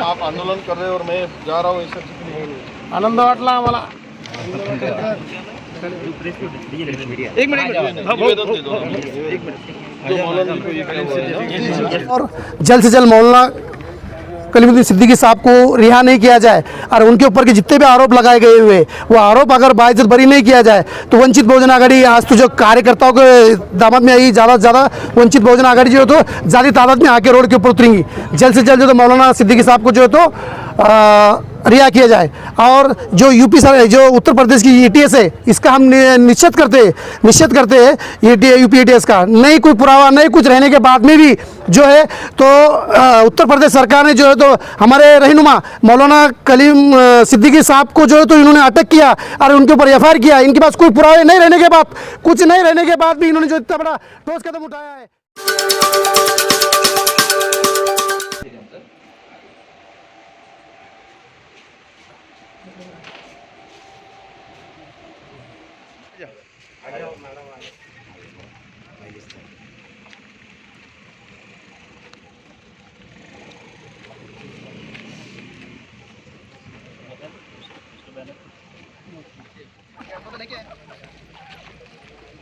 आप आंदोलन कर रहे हो और मैं जा रहा हूँ, इससे आनंद वाटला आम्हाला। एक मिनट और जल्द से जल्द मौलाना कलीमुद्दीन सिद्दीकी साहब को रिहा नहीं किया जाए और उनके ऊपर के जितने भी आरोप लगाए गए हुए वो आरोप अगर बाइज्जत बरी नहीं किया जाए तो वंचित बहुजन आघाड़ी आज तो जो कार्यकर्ताओं के दामद में आई, ज़्यादा से ज़्यादा वंचित बहुजन आघाड़ी जो है तो ज़्यादा तादाद में आके रोड के ऊपर उतरेंगी। जल्द से जल्द जो तो मौलाना सिद्दीकी साहब को जो है तो रिहा किया जाए। और जो जो उत्तर प्रदेश की ETS है इसका हम निश्चित करते हैं यूपी ETS का नहीं कोई पुरावा नहीं कुछ रहने के बाद में भी जो है तो उत्तर प्रदेश सरकार ने जो है तो हमारे रहनुमा मौलाना कलीम सिद्दीकी साहब को जो है तो इन्होंने अटक किया और उनके ऊपर FIR किया। इनके पास कोई पुरावे नहीं रहने के बाद, कुछ नहीं रहने के बाद भी इन्होंने जो इतना बड़ा ठोस कदम उठाया है।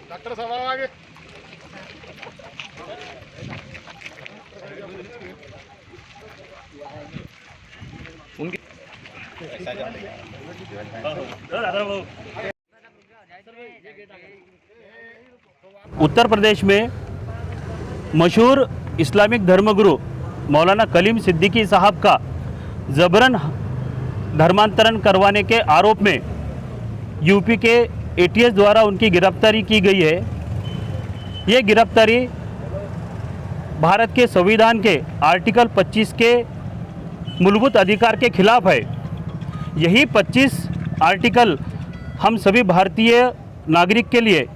डॉक्टर साहब आगे उनकी उत्तर प्रदेश में मशहूर इस्लामिक धर्मगुरु मौलाना कलीम सिद्दीकी साहब का जबरन धर्मांतरण करवाने के आरोप में यूपी के ATS द्वारा उनकी गिरफ्तारी की गई है। ये गिरफ्तारी भारत के संविधान के आर्टिकल 25 के मूलभूत अधिकार के खिलाफ है। यही 25 आर्टिकल हम सभी भारतीय नागरिक के लिए,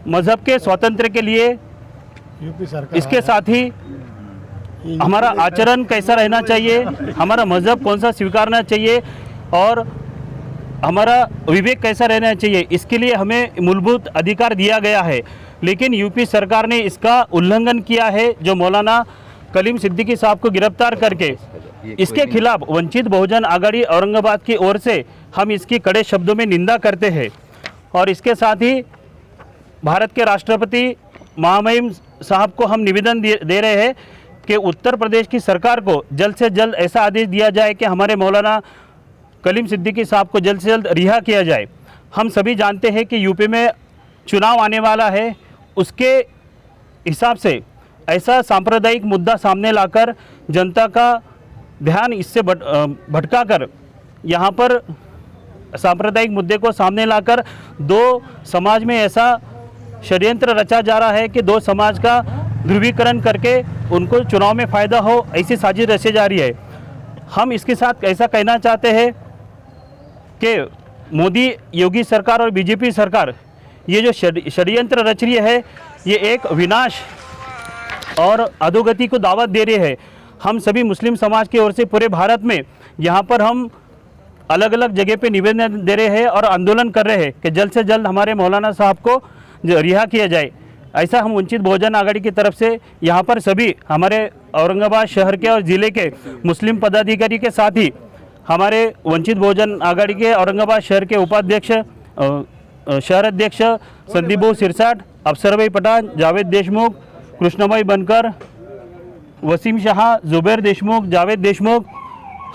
मज़हब के स्वातंत्र्य के लिए, यूपी सरकार इसके साथ ही हमारा आचरण कैसा रहना चाहिए, हमारा मज़हब कौन सा स्वीकारना चाहिए और हमारा विवेक कैसा रहना चाहिए, इसके लिए हमें मूलभूत अधिकार दिया गया है। लेकिन यूपी सरकार ने इसका उल्लंघन किया है। जो मौलाना कलीम सिद्दीकी साहब को गिरफ्तार करके इसके खिलाफ वंचित बहुजन आघाड़ी औरंगाबाद की ओर से हम इसकी कड़े शब्दों में निंदा करते हैं। और इसके साथ ही भारत के राष्ट्रपति महामहिम साहब को हम निवेदन दे रहे हैं कि उत्तर प्रदेश की सरकार को जल्द से जल्द ऐसा आदेश दिया जाए कि हमारे मौलाना कलीम सिद्दीकी साहब को जल्द से जल्द रिहा किया जाए। हम सभी जानते हैं कि यूपी में चुनाव आने वाला है, उसके हिसाब से ऐसा सांप्रदायिक मुद्दा सामने लाकर जनता का ध्यान इससे भटकाकर यहाँ पर सांप्रदायिक मुद्दे को सामने लाकर दो समाज में ऐसा षड्यंत्र रचा जा रहा है कि दो समाज का ध्रुवीकरण करके उनको चुनाव में फ़ायदा हो, ऐसी साजिश रची जा रही है। हम इसके साथ ऐसा कहना चाहते हैं कि मोदी योगी सरकार और बीजेपी सरकार ये जो षड्यंत्र रच रही है ये एक विनाश और अधोगति को दावत दे रही है। हम सभी मुस्लिम समाज की ओर से पूरे भारत में यहाँ पर हम अलग अलग जगह पे निवेदन दे रहे हैं और आंदोलन कर रहे हैं कि जल्द से जल्द हमारे मौलाना साहब को रिहा किया जाए। ऐसा हम वंचित बहुजन आघाड़ी की तरफ से यहाँ पर सभी हमारे औरंगाबाद शहर के और ज़िले के मुस्लिम पदाधिकारी के साथ ही हमारे वंचित बहुजन आघाड़ी के औरंगाबाद शहर के उपाध्यक्ष शहर अध्यक्ष संदीप भाऊ सिरसाट, अफसर भाई पठान, जावेद देशमुख, कृष्णभाई बनकर, वसीम शाह, जुबैर देशमुख, जावेद देशमुख,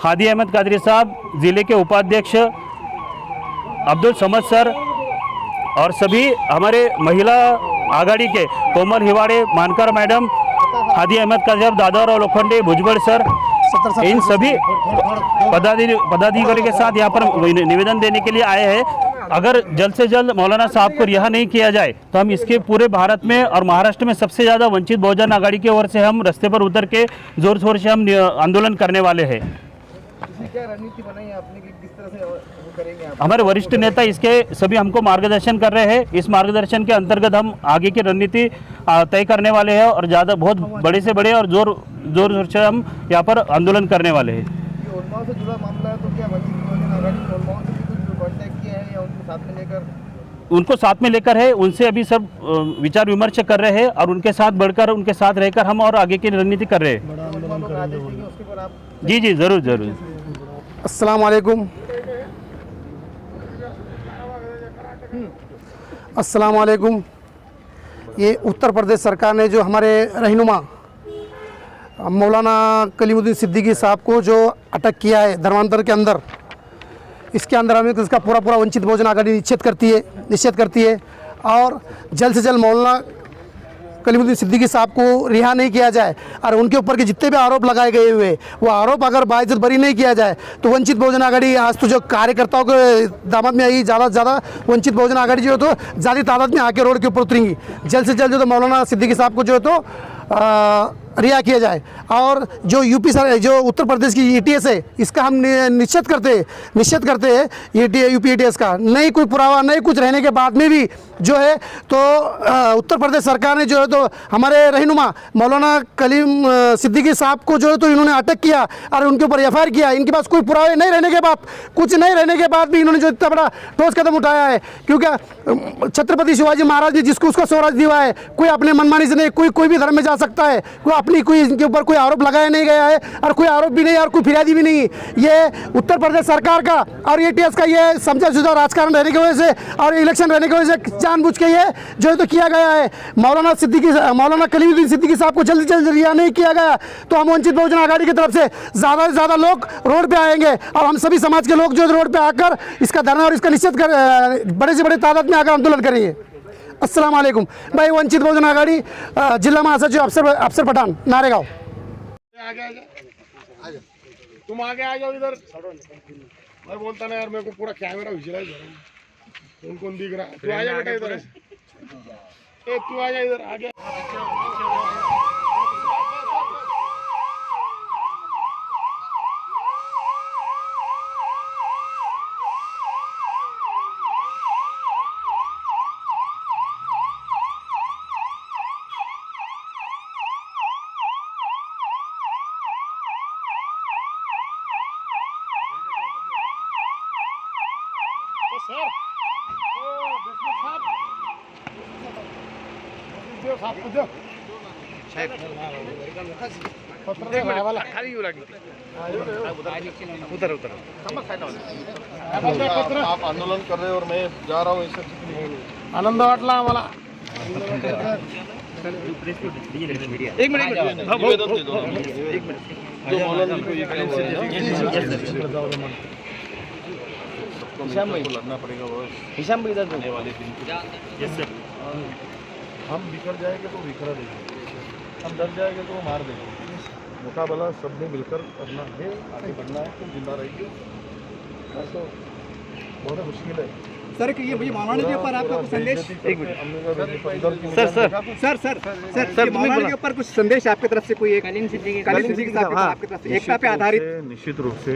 हादी अहमद कादरी साहब, ज़िले के उपाध्यक्ष अब्दुल समद सर और सभी हमारे महिला आघाड़ी के कोमल हिवाड़े, मानकर मैडम, हादी अहमद कादरी साहब, दादाराव लोखंडे, भुजबल सर, इन सभी पदाधिकारी के साथ यहाँ पर निवेदन देने के लिए आए हैं। अगर जल्द से जल्द मौलाना साहब को रिहा नहीं किया जाए तो हम इसके पूरे भारत में और महाराष्ट्र में सबसे ज़्यादा वंचित बहुजन आघाड़ी की ओर से हम रास्ते पर उतर के जोर शोर से हम आंदोलन करने वाले हैं। क्या रणनीति बनाई है आपने कि किस तरह से वो करेंगे आप? हमारे वरिष्ठ नेता इसके सभी हमको मार्गदर्शन कर रहे हैं। इस मार्गदर्शन के अंतर्गत हम आगे की रणनीति तय करने वाले हैं और ज़्यादा बहुत बड़े से बड़े और जोर से हम यहाँ पर आंदोलन करने वाले हैं। ये उन्माद से जुड़ा मामला है तो क्या वंचित बहुजन आघाड़ी ने उन्माद से भी कुछ कांटेक्ट किया है या उनको साथ में लेकर उनको साथ में लेकर है, उनसे अभी सब विचार विमर्श कर रहे हैं और उनके साथ बढ़कर, उनके साथ रहकर हम और आगे की रणनीति कर रहे हैं। उसके ऊपर आप जी जी, ज़रूर ज़रूर। अस्सलाम वालेकुम। अस्सलाम वालेकुम। ये उत्तर प्रदेश सरकार ने जो हमारे रहनुमा मौलाना कलीमुद्दीन सिद्दीकी साहब को जो अटक किया है धर्मांतर के अंदर, इसके अंदर हमें इसका पूरा वंचित बहुजन आघाड़ी निषेध करती है और जल्द से जल्द मौलाना कलीमुद्दीन सिद्दीकी साहब को रिहा नहीं किया जाए और उनके ऊपर के जितने भी आरोप लगाए गए हुए वो आरोप अगर बाइज्जत बरी नहीं किया जाए तो वंचित बहुजन आघाड़ी आज तो जो कार्यकर्ताओं के दामद में आई, ज़्यादा से ज़्यादा वंचित बहुजन आघाड़ी जो है तो ज़्यादा तादाद में आके रोड के ऊपर उतरेंगी। जल्द से जल्द जो तो मौलाना सिद्दीकी साहब को जो है तो रिहा किया जाए और जो यूपी सर जो उत्तर प्रदेश की ETS है इसका हम निश्चित करते हैं यूपी ETS का नहीं कोई पुरावा नहीं कुछ रहने के बाद में भी जो है तो उत्तर प्रदेश सरकार ने जो है तो हमारे रहनुमा मौलाना कलीम सिद्दीकी साहब को जो है तो इन्होंने अटक किया और उनके ऊपर FIR किया। इनके पास कोई पुरावे नहीं रहने के बाद, कुछ नहीं रहने के बाद भी इन्होंने जो इतना बड़ा ठोस कदम उठाया है, क्योंकि छत्रपति शिवाजी महाराज ने जिसको उसका स्वराज दिया है, कोई अपने मनमानी से नहीं, कोई भी धर्म में जा सकता है, कोई अपनी कोई इनके ऊपर कोई आरोप लगाया नहीं गया है और कोई आरोप भी नहीं और कोई फिरियादी भी नहीं। ये उत्तर प्रदेश सरकार का और ETS का ये समझा राजकारण रहने की वजह से और इलेक्शन रहने की वजह से जानबूझ के ये जो है तो किया गया है। मौलाना कलीमुद्दीन सिद्दीकी साहब को जल्दी से जल्द रिहा नहीं किया गया तो हम वंचित बहुजन आघाड़ी की तरफ से ज़्यादा लोग रोड पे आएंगे और हम सभी समाज के लोग जो रोड पे आकर इसका धरना और इसका निश्चित कर बड़े से बड़े तादाद में आकर आंदोलन करेंगे। अस्सलाम वालेकुम। भाई वंचित बहुजन आघाड़ी जिला महासचिव अफसर पठान, नारेगांव। तुम आगे आ जाओ इधर। मैं बोलता ना यार, मेरे को पूरा कैमरा विजुअलाइज हो रहा है, कौन दिख रहा है। तू आ जा बेटा इधर, तू आ जा इधर आगे। सर देशमुख साहब, आप आंदोलन कर रहे हो और मैं जा रहा हूँ, इससे आनंद वाटला आम्हाला। एक मिनट जो मौलाना जी को ये लड़ना पड़ेगा हिशाम भाई आने वाले दिन हम बिखर जाएंगे तो बिखरा देंगे, हम डर जाएंगे तो वो मार देंगे। मुकाबला सबने मिलकर करना है, आगे बढ़ना है, तो जिंदा रहेंगे। तो बहुत मुश्किल है सर कि ये मौलाना के ऊपर आपका कुछ संदेश, एक मिनट सर मौलाना के ऊपर कुछ संदेश आपकी तरफ से कोई कलीम सिद्दीकी साहब आपकी तरफ से एकता पे आधारित? निश्चित रूप से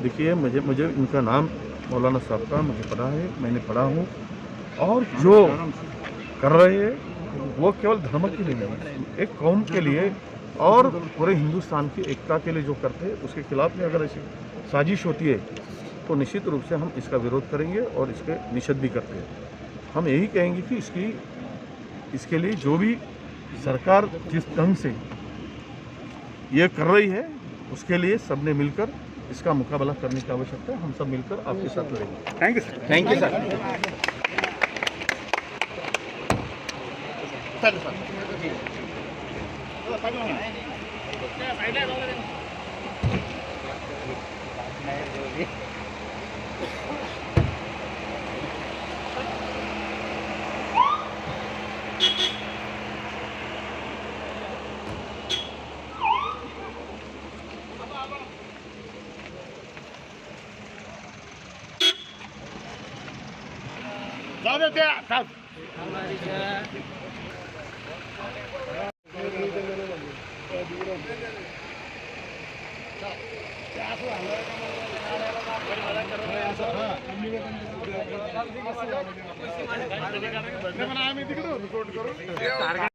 देखिए, मुझे इनका नाम मौलाना साहब का मुझे पता है, मैंने पढ़ा हूँ, और जो कर रहे हैं वो केवल धर्म के लिए नहीं, एक कौम के लिए और पूरे हिंदुस्तान की एकता के लिए जो करते हैं उसके खिलाफ में अगर ऐसी साजिश होती है तो निश्चित रूप से हम इसका विरोध करेंगे और इसके निषेध भी करते हैं। हम यही कहेंगे कि इसके लिए जो भी सरकार जिस ढंग से ये कर रही है उसके लिए सबने मिलकर इसका मुकाबला करने की आवश्यकता है। हम सब मिलकर आपके साथ लड़ेंगे। Thank you sir. Thank you sir. जाऊ दे त्या आम्ही तिकडे रिपोर्ट करू